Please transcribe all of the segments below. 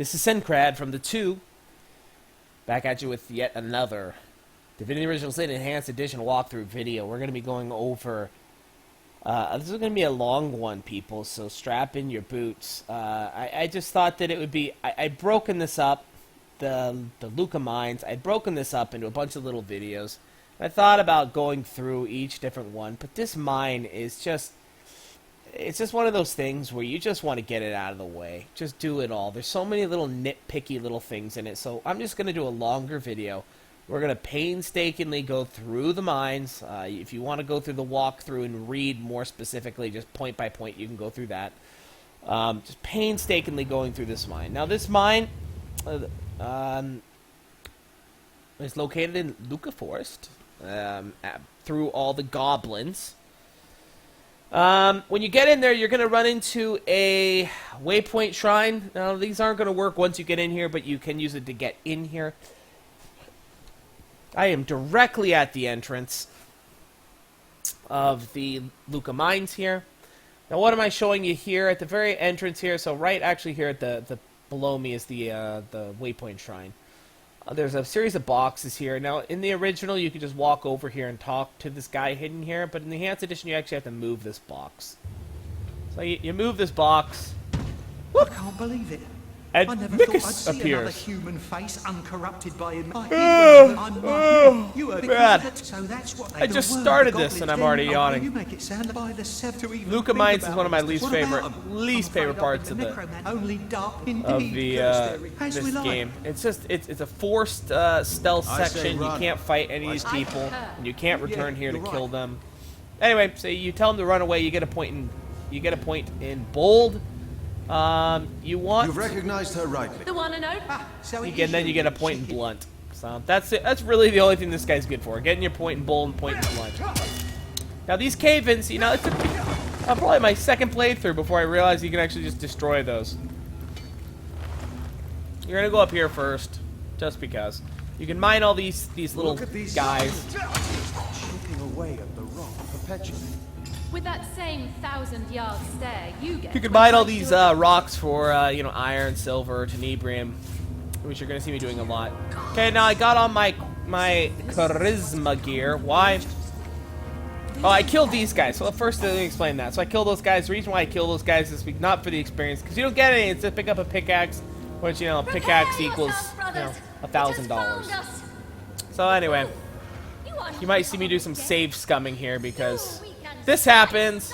This is Sencrad from the 2. Back at you with yet another Divinity Original Sin Enhanced Edition walkthrough video. We're going to be going over... this is going to be a long one, people, so strap in your boots. I just thought that it would be... I'd broken this up, the Luculla mines, I'd broken this up into a bunch of little videos. I thought about going through each different one, but this mine is just... It's just one of those things where you just want to get it out of the way. Just do it all. There's so many little nitpicky little things in it, so I'm just going to do a longer video. We're going to painstakingly go through the mines. If you want to go through the walkthrough and read more specifically, just point by point, you can go through that. Just painstakingly going through this mine. Now, this mine is located in Luculla Forest, through all the goblins. When you get in there, you're going to run into a waypoint shrine. Now, these aren't going to work once you get in here, but you can use it to get in here. I am directly at the entrance of the Luculla mines here. Now, what am I showing you here at the very entrance here? So, right actually here at the below me is the waypoint shrine. There's a series of boxes here. Now, in the original, you could just walk over here and talk to this guy hidden here, but in the Enhanced Edition, you actually have to move this box. So you move this box. Whoop. I can't believe it. And I never Micus thought I'd see appears. another human face uncorrupted by him. You heard God. so that's what I just started this and I'm already yawning. You make it sound by the Luculla mines is one of my least favorite parts of this game. It's just it's a forced stealth section. You can't fight any of these people, and you can't return here to kill them. Anyway, so you tell them to run away. You get a point in bold. You've recognized her rightly. The one and only. Then you get a point in blunt. So that's it. That's really the only thing this guy's good for. Getting your point in bold and point in blunt. Now these cave-ins, you know, it took me probably my second playthrough before I realized you can actually just destroy those. You're gonna go up here first, just because. You can mine all these little guys. Chipping away at the rock perpetually. With that same 1,000-yard stare, you get. You can mine all these rocks for you know, iron, silver, tenebrium, which you're gonna see me doing a lot. Okay, now I got on my charisma gear. Why? Oh, I killed these guys. So first, let me explain that. So I killed those guys. The reason why I kill those guys this week, not for the experience, because you don't get any. It's to pick up a pickaxe, which, you know, a pickaxe equals, you know, $1,000. So anyway, you might see me do some save scumming here because this happens.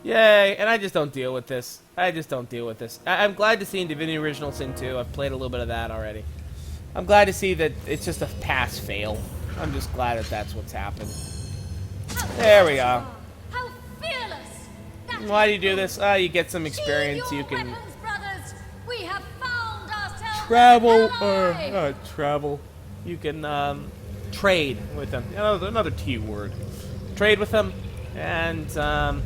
Yay, and I just don't deal with this. I'm glad to see in Divinity Original Sin 2. I've played a little bit of that already. I'm glad to see that it's just a pass-fail. I'm just glad that that's what's happened. There we go. How fearless! Why do you do this? You get some experience. You can We have found ourselves travel. You can trade with them. Another T word. Trade with them, and no,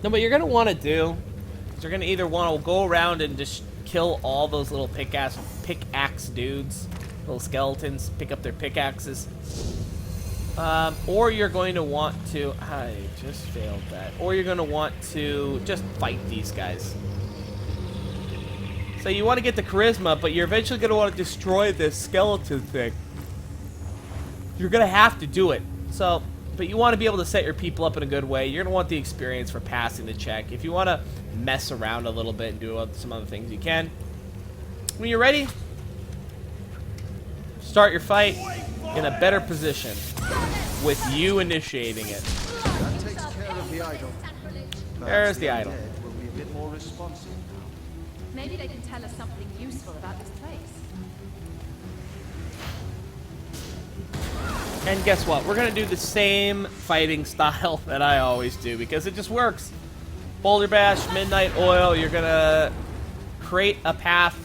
what you're gonna want to do is you're gonna either want to go around and just kill all those little pickaxe dudes, little skeletons, pick up their pickaxes, or you're going to want to. I just failed that. Or you're gonna want to just fight these guys. So you want to get the charisma, but you're eventually going to want to destroy this skeleton thing. You're going to have to do it. So, but you want to be able to set your people up in a good way. You're going to want the experience for passing the check. If you want to mess around a little bit and do some other things, you can. When you're ready, start your fight in a better position with you initiating it. That takes care of the idol. There's the idol. Will be a bit more responsive. Maybe they can tell us something useful about this place. And guess what? We're gonna do the same fighting style that I always do because it just works. Boulder Bash, Midnight Oil, you're gonna create a path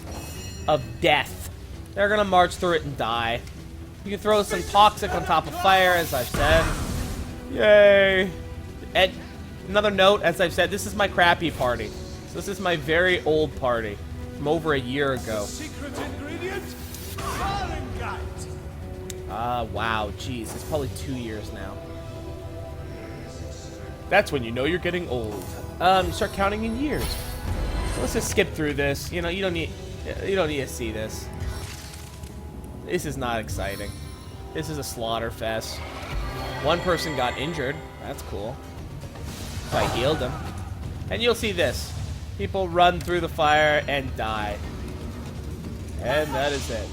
of death. They're gonna march through it and die. You can throw some toxic on top of fire, as I've said. Yay! And another note, as I've said, this is my crappy party. This is my very old party from over a year ago. Secret ingredient? Wow, geez, it's probably 2 years now. That's when you know you're getting old. You start counting in years. So let's just skip through this. You know, you don't need to see this. This is not exciting. This is a slaughter fest. One person got injured. That's cool. So I healed him. And you'll see this. People run through the fire and die. And that is it.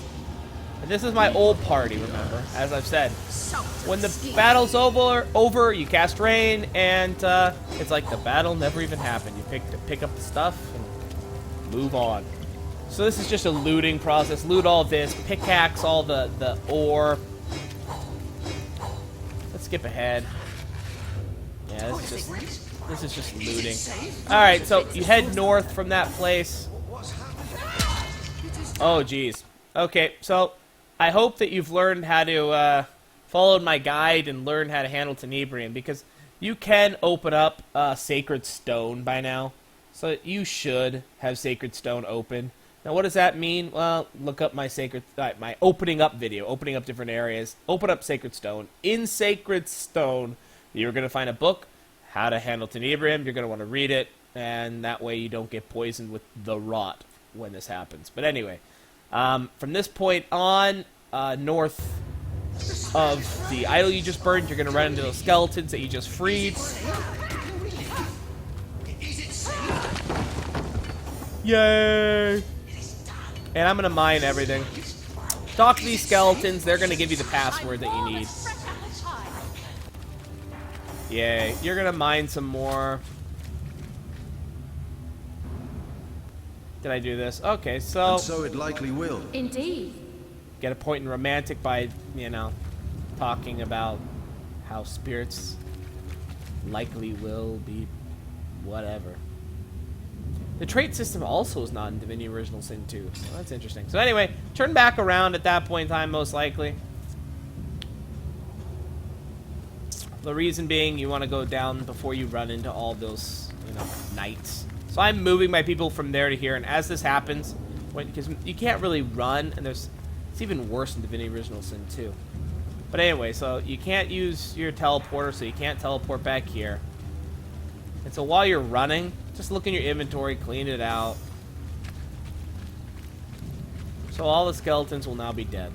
And this is my old party, remember, as I've said. When the battle's over, you cast rain, and it's like the battle never even happened. You pick up the stuff and move on. So this is just a looting process. Loot all this, pickaxe all the ore. Let's skip ahead. Yeah, this is just looting. Alright, so you head north from that place. Oh, geez. Okay, so I hope that you've learned how to followed my guide and learned how to handle Tenebrium, because you can open up Sacred Stone by now. So you should have Sacred Stone open. Now, what does that mean? Well, look up my my opening up video, opening up different areas. Open up Sacred Stone. In Sacred Stone, you're going to find a book, How to Handle Tenebrium. You're going to want to read it, and that way you don't get poisoned with the rot when this happens. But anyway, from this point on, north of the idol you just burned, you're going to run into those skeletons that you just freed. Yay! And I'm going to mine everything. Talk to these skeletons. They're going to give you the password that you need. Yay. You're going to mine some more. Did I do this? Okay, so... And so it likely will. Indeed. Get a point in romantic by, you know, talking about how spirits likely will be whatever. The trait system also is not in Divinity Original Sin 2, so that's interesting. So anyway, turn back around at that point in time, most likely. The reason being, you want to go down before you run into all those, you know, knights. So I'm moving my people from there to here, and as this happens, because you can't really run, and it's even worse in Divinity Original Sin 2. But anyway, so you can't use your teleporter, so you can't teleport back here. And so while you're running, just look in your inventory, clean it out. So all the skeletons will now be dead.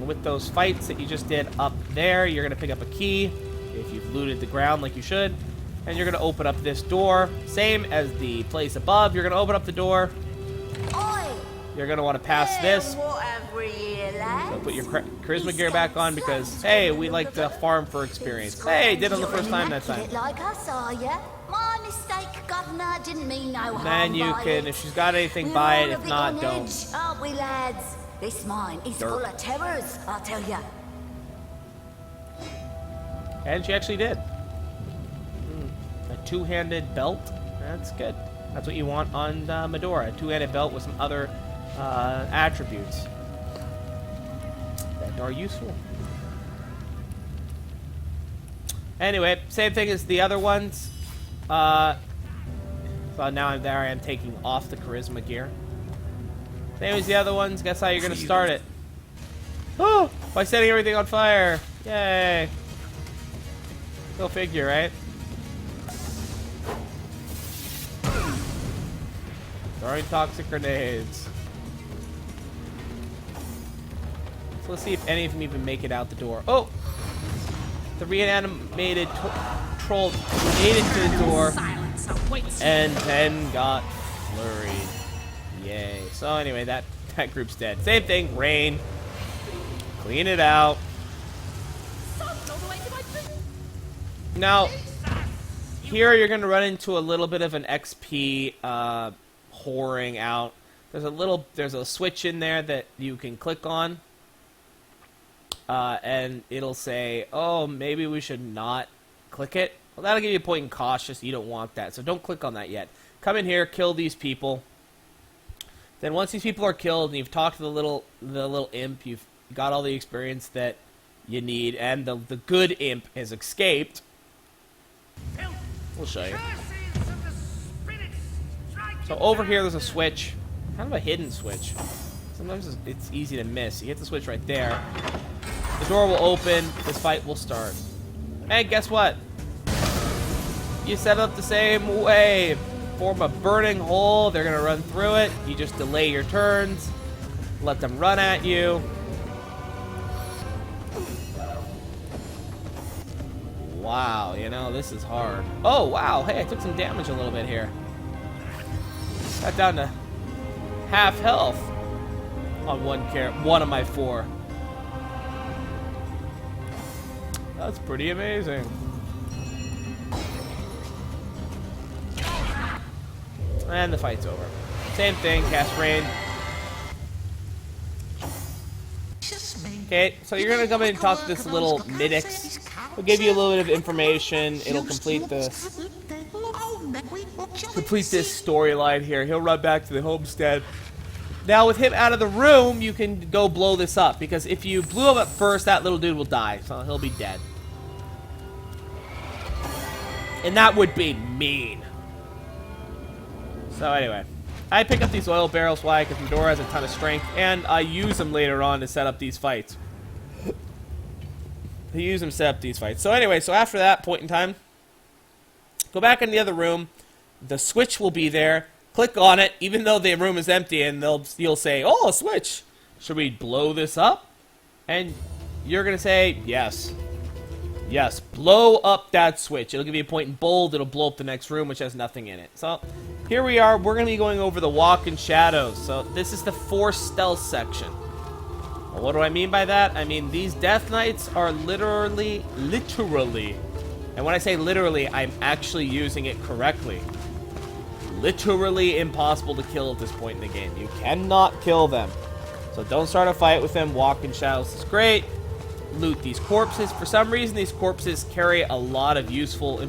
With those fights that you just did up there, you're going to pick up a key if you've looted the ground like you should. And you're going to open up this door. Same as the place above. You're going to open up the door. You're going to want to pass this. So put your charisma gear back on because, hey, we like to farm for experience. Hey, did it on the first time that time. My mistake, Governor. Didn't mean no harm. Then you can, if she's got anything, buy it. If not, don't. Aren't we, lads? This mine is full of terrors, I'll tell ya. And she actually did. A two-handed belt. That's good. That's what you want on Medora. A two-handed belt with some other attributes that are useful. Anyway, same thing as the other ones. So now I'm there. I am taking off the charisma gear. Same as the other ones. Guess how you're going to start it? Oh! By setting everything on fire. Yay. Go figure, right? Throwing toxic grenades. So let's see if any of them even make it out the door. Oh! The reanimated troll made it to the door and then got flurried. Yay. So anyway, that group's dead. Same thing, rain. Clean it out. Now, here you're going to run into a little bit of an XP whoring out. There's a switch in there that you can click on. And it'll say, oh, maybe we should not click it. Well, that'll give you a point in cautious. You don't want that. So don't click on that yet. Come in here, kill these people. Then once these people are killed and you've talked to the little imp, you've got all the experience that you need, and the good imp has escaped, We'll show you. So over here, there's a switch. Kind of a hidden switch. Sometimes it's easy to miss. You hit the switch right there. The door will open. This fight will start. And guess what? You set up the same way. Form a burning hole. They're going to run through it. You just delay your turns. Let them run at you. Wow, you know, this is hard. Oh, wow. Hey, I took some damage a little bit here. Got down to half health on one of my 4. That's pretty amazing. And the fight's over. Same thing, cast rain. Okay, so you're gonna come in and talk to this little Midix. He'll give you a little bit of information. It'll complete this storyline here. He'll run back to the homestead. Now, with him out of the room, you can go blow this up. Because if you blew him up first, that little dude will die. So he'll be dead. And that would be mean. So anyway, I pick up these oil barrels. Why? Because Medora has a ton of strength. And I use them later on to set up these fights. So anyway, so after that point in time, go back in the other room. The switch will be there. Click on it, even though the room is empty, and you'll say, "Oh, a switch. Should we blow this up?" And you're gonna say, "Yes, yes, blow up that switch." It'll give you a point in bold. It'll blow up the next room, which has nothing in it. So here we are. We're gonna be going over the walk in shadows. So this is the forced stealth section. Well, what do I mean by that? I mean these Death Knights are literally, and when I say literally, I'm actually using it correctly. Literally impossible to kill at this point in the game. You cannot kill them. So don't start a fight with them. Walk in shadows is great. Loot these corpses. For some reason, these corpses carry a lot of useful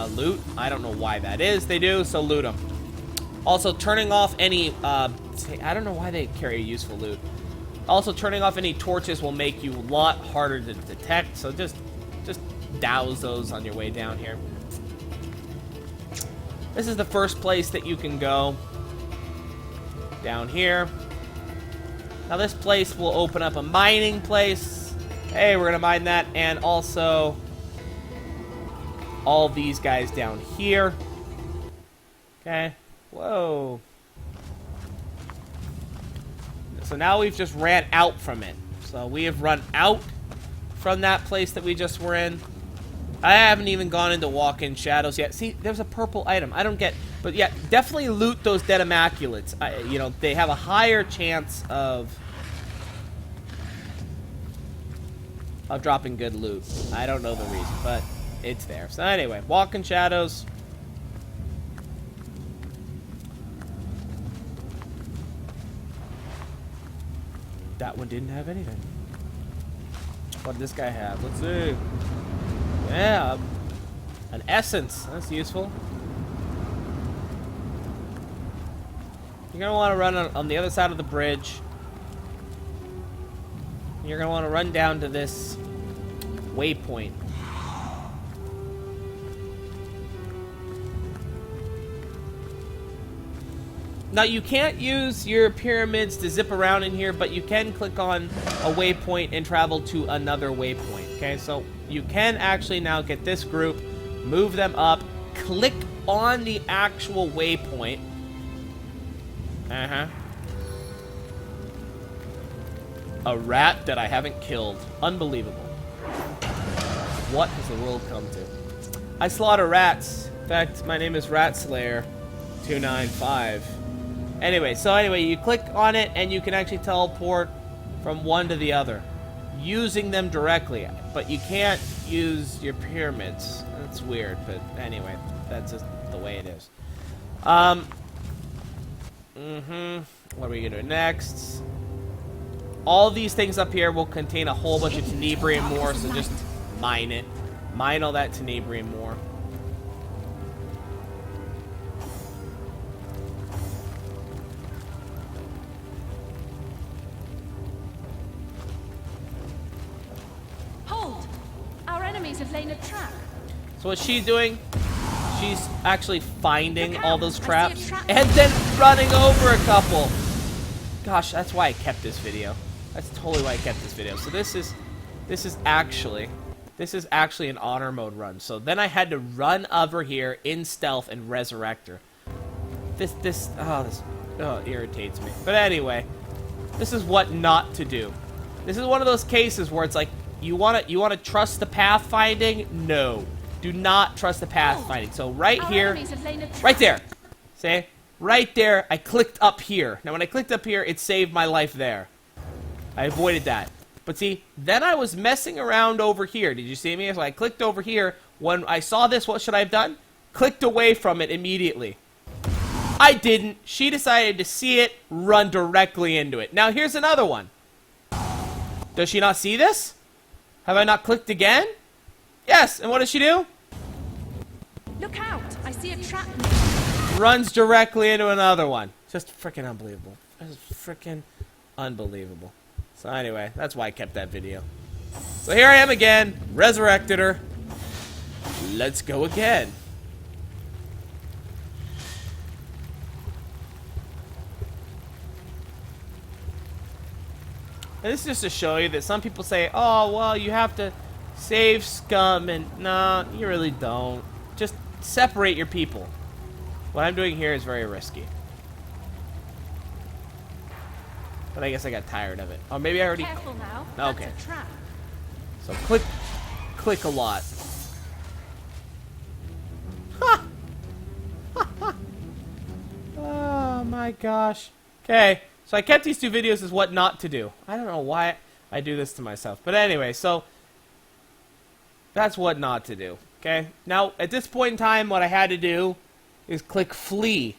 loot. I don't know why that is. They do, so loot them. Also, turning off any... I don't know why they carry useful loot. Also, turning off any torches will make you a lot harder to detect. So just douse those on your way down here. This is the first place that you can go. Down here. Now this place will open up a mining place. Hey, we're going to mine that. And also all these guys down here. Okay. Whoa. So now we've just ran out from it. So we have run out from that place that we just were in. I haven't even gone into walk-in shadows yet. See, there's a purple item. I don't get... But yeah, definitely loot those dead immaculates. You know, they have a higher chance of dropping good loot. I don't know the reason, but it's there. So anyway, walk-in shadows. That one didn't have anything. What did this guy have? Let's see. Yeah, an essence. That's useful. You're going to want to run on the other side of the bridge. You're going to want to run down to this waypoint. Now, you can't use your pyramids to zip around in here, but you can click on a waypoint and travel to another waypoint. Okay, so you can actually now get this group, move them up, click on the actual waypoint. A rat that I haven't killed. Unbelievable. What has the world come to? I slaughter rats. In fact, my name is Rat Slayer 295. Anyway, you click on it and you can actually teleport from one to the other using them directly, but you can't use your pyramids. That's weird, but anyway, that's just the way it is. What are we gonna do next? All these things up here will contain a whole bunch of tenebrium ore, so just mine it. Mine all that tenebrium ore. Hold! Our enemies have laid a trap. So what's she doing? She's actually finding all those traps and then running over a couple. Gosh, that's why I kept this video. That's totally why I kept this video. So this is actually an honor mode run. So then I had to run over here in stealth and resurrect her. This irritates me. But anyway, this is what not to do. This is one of those cases where it's like, you wanna trust the pathfinding? No. Do not trust the pathfinding. So right here, right there. See? Right there, I clicked up here. Now when I clicked up here, it saved my life there. I avoided that. But see, then I was messing around over here. Did you see me? So I clicked over here. When I saw this, what should I have done? Clicked away from it immediately. I didn't. She decided to see it, run directly into it. Now here's another one. Does she not see this? Have I not clicked again? Yes, and what does she do? Look out! I see a trap. Runs directly into another one. Just freaking unbelievable. Just freaking unbelievable. So anyway, that's why I kept that video. So here I am again, resurrected her. Let's go again. And this is just to show you that some people say, oh, well, you have to save scum, and nah, you really don't. Just separate your people. What I'm doing here is very risky. But I guess I got tired of it. Oh, maybe I already... Careful now. Okay. That's a trap. So click a lot. Ha! Oh my gosh. Okay, so I kept these two videos as what not to do. I don't know why I do this to myself. But anyway, so that's what not to do. Okay, now at this point in time, what I had to do is click flee.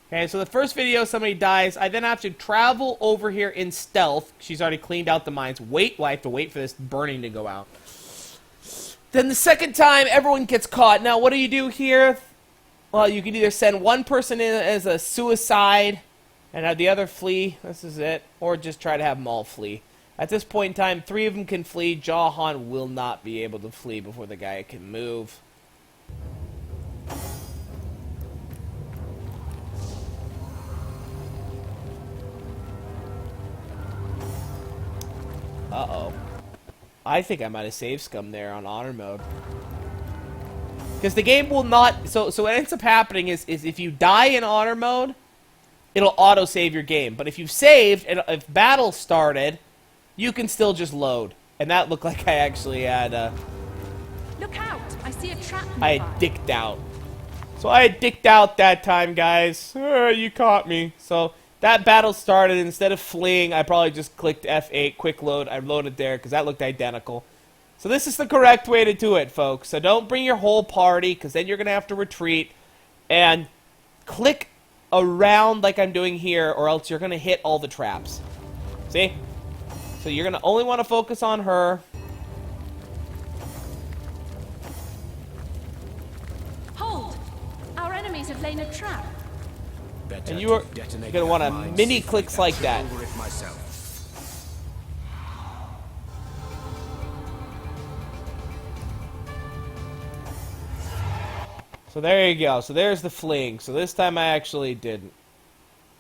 Okay, so the first video, somebody dies. I then have to travel over here in stealth. She's already cleaned out the mines. Wait, well, I have to wait for this burning to go out. Then the second time, everyone gets caught. Now, what do you do here? Well, you can either send one person in as a suicide and have the other flee. This is it. Or just try to have them all flee. At this point in time, 3 of them can flee. Jahan will not be able to flee before the guy can move. Uh-oh. I think I might have saved scum there on honor mode. Because the game will not... So what ends up happening is if you die in honor mode, it'll auto-save your game. But if you've saved, and if battle started, you can still just load. And that looked like I actually had... Look out! I see a trap. I had dicked out. So I had dicked out that time, guys. You caught me. So that battle started. Instead of fleeing, I probably just clicked F8, quick load. I loaded there because that looked identical. So this is the correct way to do it, folks. So don't bring your whole party, because then you're going to have to retreat. And click around like I'm doing here, or else you're going to hit all the traps. See? So you're going to only want to focus on her. Hold! Our enemies have laid a trap. And you are going to want to mini clicks like that. So there you go. So there's the fleeing. So this time I actually didn't.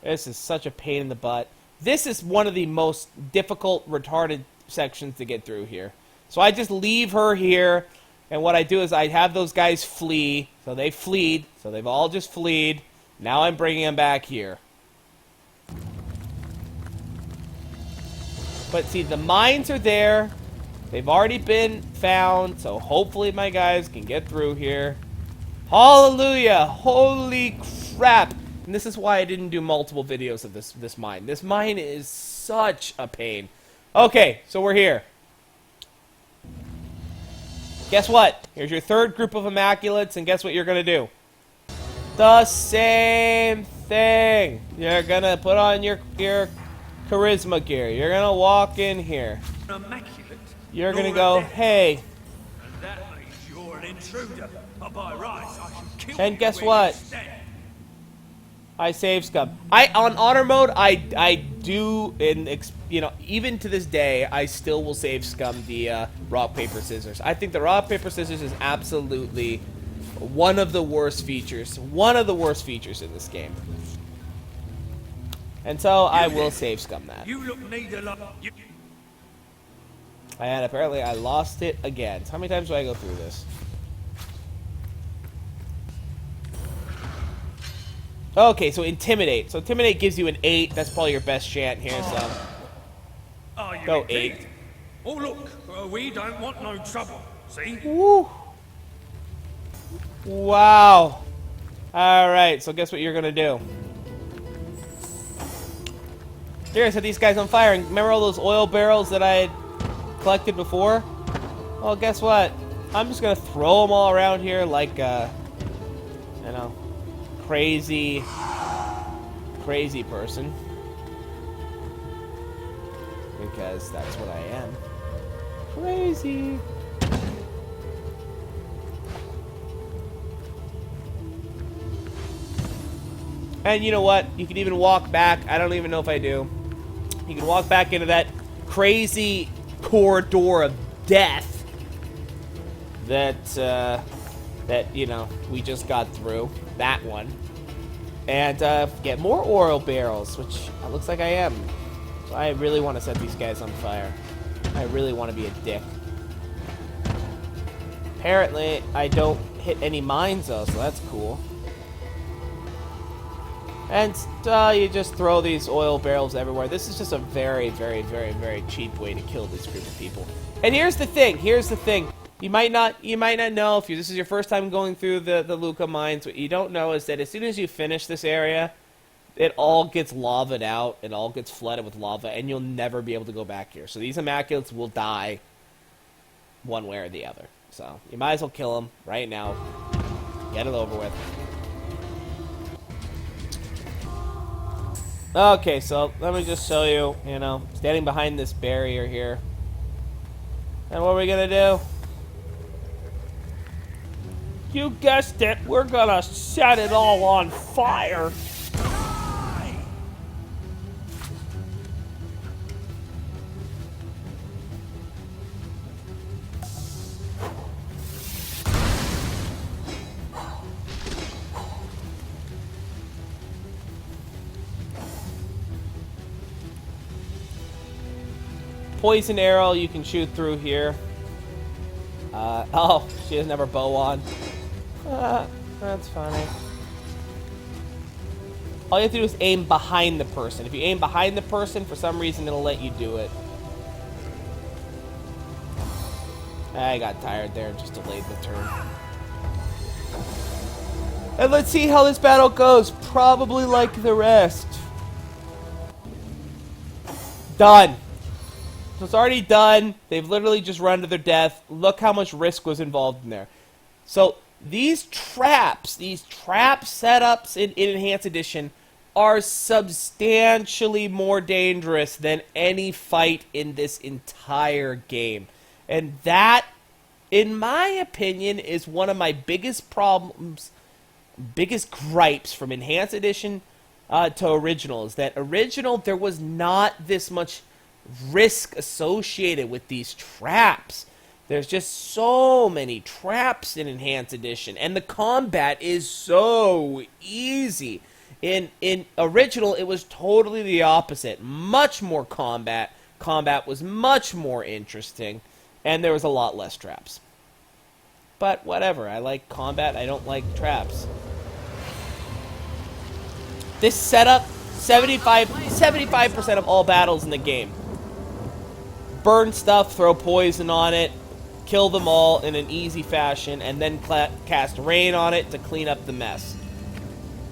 This is such a pain in the butt. This is one of the most difficult, retarded sections to get through here. So I just leave her here, and what I do is I have those guys flee. So they fleed. So they've all just fleed. Now I'm bringing them back here. But see, the mines are there. They've already been found. So hopefully my guys can get through here. Hallelujah! Holy crap! And this is why I didn't do multiple videos of this mine. This mine is such a pain. Okay, so we're here. Guess what? Here's your third group of immaculates, and guess what you're gonna do? The same thing. You're gonna put on your charisma gear. You're gonna walk in here. Immaculate. You're gonna go, hey. And that means you're an intruder. By rights, I should kill And you guess where what? you stand. I save scum. On honor mode, I do, even to this day, I still will save scum the rock paper scissors. I think the rock paper scissors is absolutely One of the worst features. One of the worst features in this game. And so I will save scum that. You look neither like you. And apparently I lost it again. So how many times do I go through this? Okay, so Intimidate. So Intimidate gives you an 8. That's probably your best chant here, so... Are you Go indeed? 8. Oh look, we don't want no trouble. See? Woo! Wow. Alright, so guess what you're gonna do? Here, I set these guys on fire. And remember all those oil barrels that I had collected before? Well, guess what? I'm just gonna throw them all around here like, you know, crazy person. Because that's what I am. Crazy. And you know what? You can even walk back. I don't even know if I do. You can walk back into that crazy corridor of death that, you know, we just got through. That one. And get more oil barrels, which it looks like I am. So I really want to set these guys on fire. I really want to be a dick. Apparently, I don't hit any mines, though, so that's cool. And you just throw these oil barrels everywhere. This is just a very, very, very, very cheap way to kill this group of people. And here's the thing. Here's the thing. You might not know if this is your first time going through the Luculla mines. What you don't know is that as soon as you finish this area, it all gets lava'd out. It all gets flooded with lava, and you'll never be able to go back here. So these immaculates will die one way or the other. So you might as well kill them right now. Get it over with. Okay, so let me just show you, you know, standing behind this barrier here. And what are we gonna do? You guessed it, we're gonna set it all on fire. Poison arrow you can shoot through here. Oh, she doesn't have her bow on. That's funny. All you have to do is aim behind the person. If you aim behind the person, for some reason it'll let you do it. I got tired there and just delayed the turn. And let's see how this battle goes. Probably like the rest. Done. So it's already done. They've literally just run to their death. Look how much risk was involved in there. So these trap setups in Enhanced Edition are substantially more dangerous than any fight in this entire game. And that, in my opinion, is one of my biggest problems, biggest gripes from Enhanced Edition to Original. Is that Original, there was not this much risk associated with these traps. There's just so many traps in Enhanced Edition, and the combat is so easy. In Original, it was totally the opposite. Much more combat. Combat was much more interesting, and there was a lot less traps. But whatever, I like combat, I don't like traps. This setup, 75% of all battles in the game. Burn stuff, throw poison on it, kill them all in an easy fashion, and then cast rain on it to clean up the mess.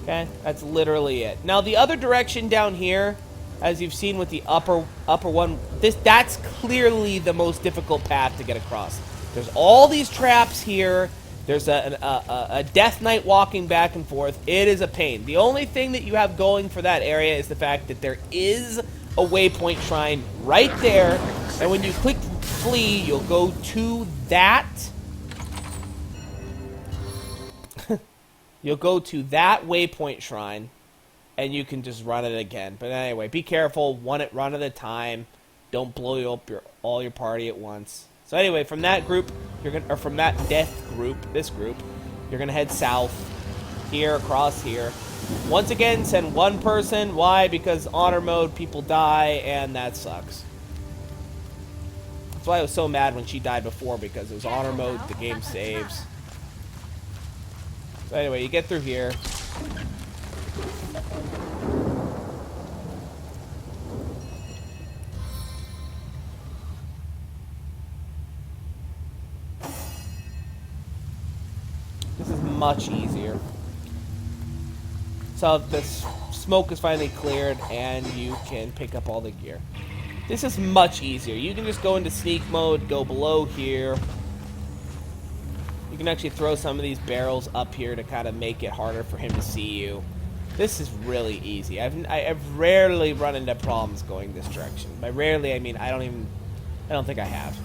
Okay, that's literally it. Now the other direction down here, as you've seen with the upper one, that's clearly the most difficult path to get across. There's all these traps here. There's a Death Knight walking back and forth. It is a pain. The only thing that you have going for that area is the fact that there is a waypoint shrine right there, and when you click flee, you'll go to that. You'll go to that waypoint shrine, and you can just run it again. But anyway, be careful. Run at a time. Don't blow up all your party at once. So anyway, from that group, from that death group, this group, You're going to head south. Here, across here. Once again, send one person. Why? Because honor mode, people die, and that sucks. That's why I was so mad when she died before, because it was honor mode, the game saves. So anyway, you get through here. This is much easier. So the smoke is finally cleared, and you can pick up all the gear. This is much easier. You can just go into sneak mode, go below here. You can actually throw some of these barrels up here to kind of make it harder for him to see you. This is really easy. I've rarely run into problems going this direction. By rarely, I mean I don't think I have.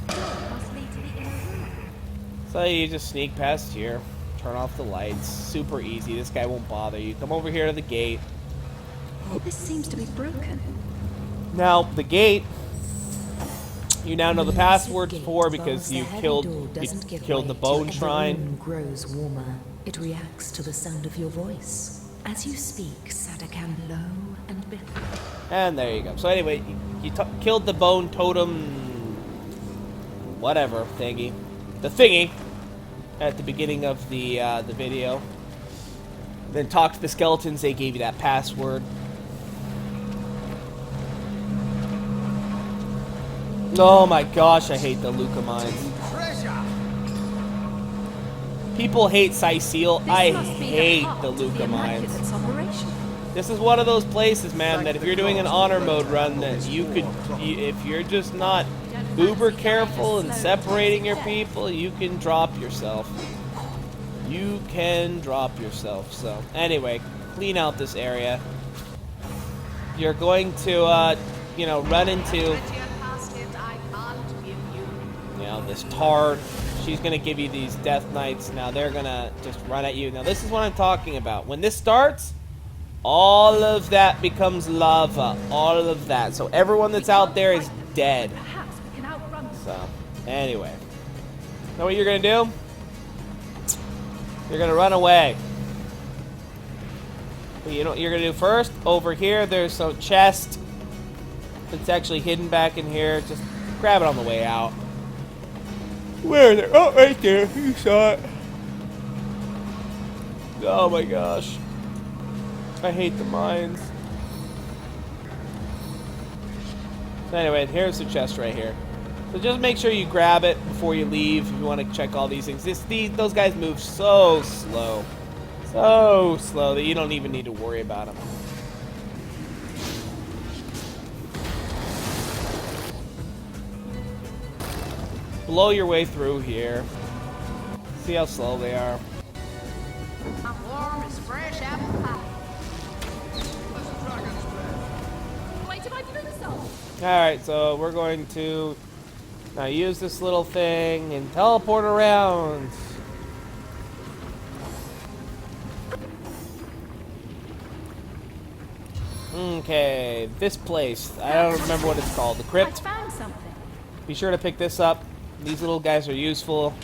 So you just sneak past here. Turn off the lights. Super easy. This guy won't bother you. Come over here to the gate. This seems to be broken. Now, the gate, you now know the password for because you killed the bone shrine. Grows warmer. It reacts to the sound of your voice. As you speak, Sadakan low and bitter. And there you go. So anyway, you killed the bone totem, whatever thingy, the thingy, at the beginning of the video. Then talked to the skeletons. They gave you that password. Oh my gosh, I hate the Luca mines. People hate Sicile. I hate the Luca mines. This is one of those places, man, that if you're doing an honor mode run, that you could, if you're just not uber careful and separating your people, you can drop yourself. You can drop yourself. So anyway, clean out this area. You're going to, you know, run into, this tard. She's gonna give you these death knights. Now they're gonna just run at you. Now this is what I'm talking about. When this starts, all of that becomes lava. All of that. So everyone that's out there is dead. So anyway, know what you're gonna do? You're gonna run away. You know what you're gonna do first? Over here, there's some chest that's actually hidden back in here. Just grab it on the way out. Where is it? Oh, right there. You saw it. Oh my gosh. I hate the mines. So anyway, here's the chest right here. So just make sure you grab it before you leave if you want to check all these things. Those guys move so slow. So slow that you don't even need to worry about them. Blow your way through here. See how slow they are. Warm as fresh apple pie. Wait, am I doing so? Alright, so we're going to now use this little thing and teleport around. Okay, this place. I don't remember what it's called. The crypt. I found something. Be sure to pick this up. These little guys are useful.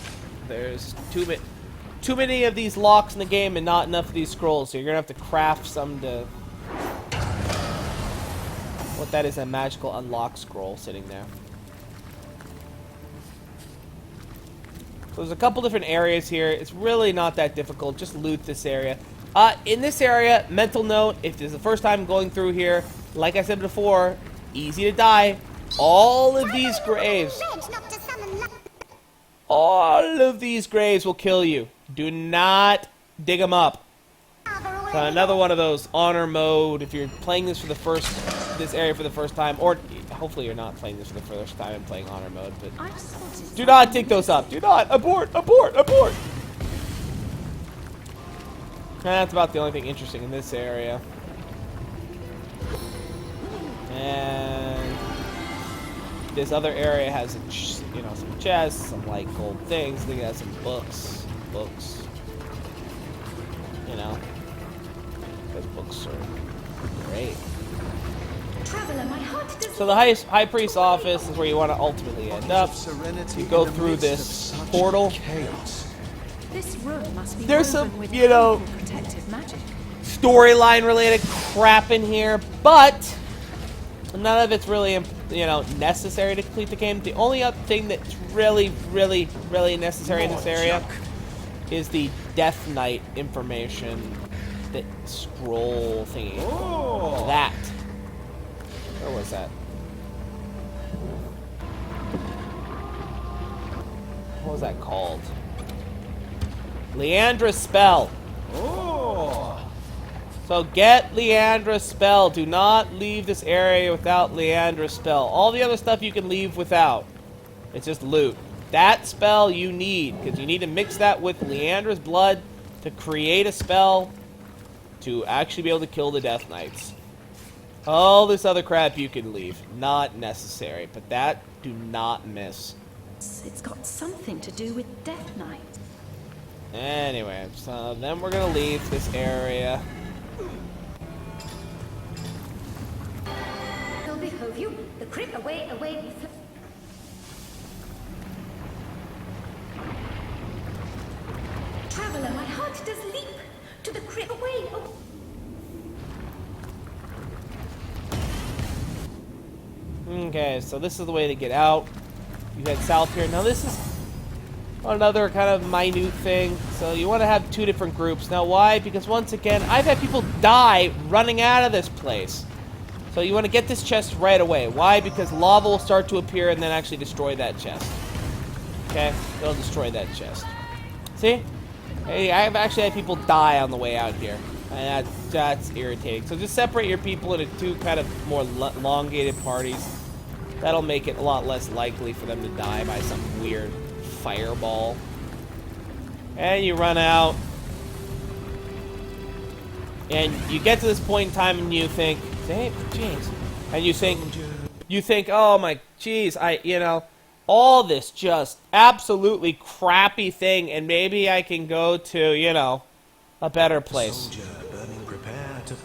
There's too many of these locks in the game and not enough of these scrolls, so you're gonna have to craft some to. What that is, a magical unlock scroll sitting there. So there's a couple different areas here. It's really not that difficult. Just loot this area. In this area, mental note, if this is the first time going through here, like I said before, easy to die. All of these graves, all of these graves will kill you. Do not dig them up. Another one of those honor mode. If you're playing this for this area for the first time, or hopefully you're not playing this for the first time and playing honor mode, but do not dig those up. Do not abort, abort, abort. And that's about the only thing interesting in this area. And this other area has, some chests, some light gold things. I think it has some books. Those books are great. So the high priest's office is where you want to ultimately end up. You go through this portal. This room must be There's woven some, with you know, powerful protective magic. storyline related crap in here, but none of it's really, you know, necessary to complete the game. The only other thing that's really necessary in this area is the Death Knight information, the scroll thingy. Oh. That. Where was that? What was that called? Leandra's spell. Oh. So get Leandra's spell. Do not leave this area without Leandra's spell. All the other stuff you can leave without. It's just loot. That spell you need, because you need to mix that with Leandra's blood to create a spell to actually be able to kill the Death Knights. All this other crap you can leave. Not necessary, but that do not miss. It's got something to do with Death Knight. Anyway, so then we're going to leave this area. Will behoove you. The crypt away. Traveler, my heart does leap to the crypt away. Oh. Okay, so this is the way to get out. You head south here. Now this is another kind of minute thing. So you want to have two different groups. Now why? Because once again, I've had people die running out of this place. So you want to get this chest right away. Why? Because lava will start to appear and then actually destroy that chest. Okay? It'll destroy that chest. See? Hey, I've actually had people die on the way out here. And that's irritating. So just separate your people into two kind of more elongated parties. That'll make it a lot less likely for them to die by some weird fireball. And you run out. And you get to this point in time and you think, hey, jeez. And you think, oh my, jeez, you know, all this just absolutely crappy thing, and maybe I can go to, you know, a better place. Soldier, burning, prepare to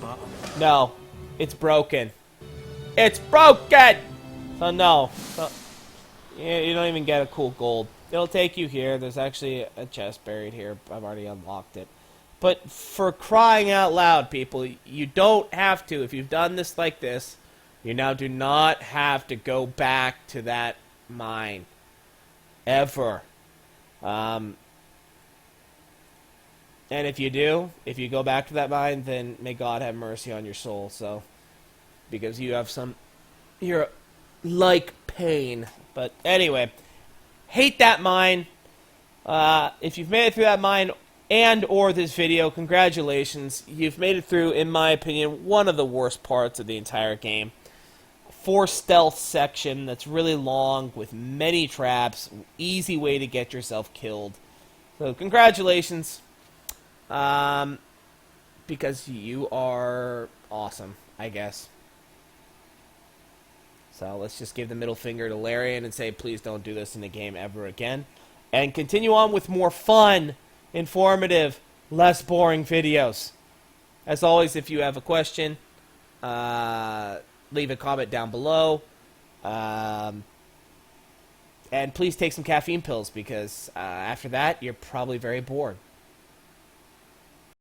No, it's broken. It's broken! So no, so, you don't even get a cool gold. It'll take you here. There's actually a chest buried here. I've already unlocked it. But for crying out loud, people, you don't have to. If you've done this like this, you now do not have to go back to that mine. Ever. And if you do, if you go back to that mine, then may God have mercy on your soul. So, because you have some, you're like pain. But anyway, hate that mine. If you've made it through that mine and or this video, congratulations. You've made it through, in my opinion, one of the worst parts of the entire game. 4 stealth section that's really long with many traps. Easy way to get yourself killed. So congratulations. Because you are awesome, I guess. So let's just give the middle finger to Larian and say, please don't do this in the game ever again. And continue on with more fun, informative, less boring videos. As always, if you have a question, leave a comment down below. And please take some caffeine pills because after that, you're probably very bored.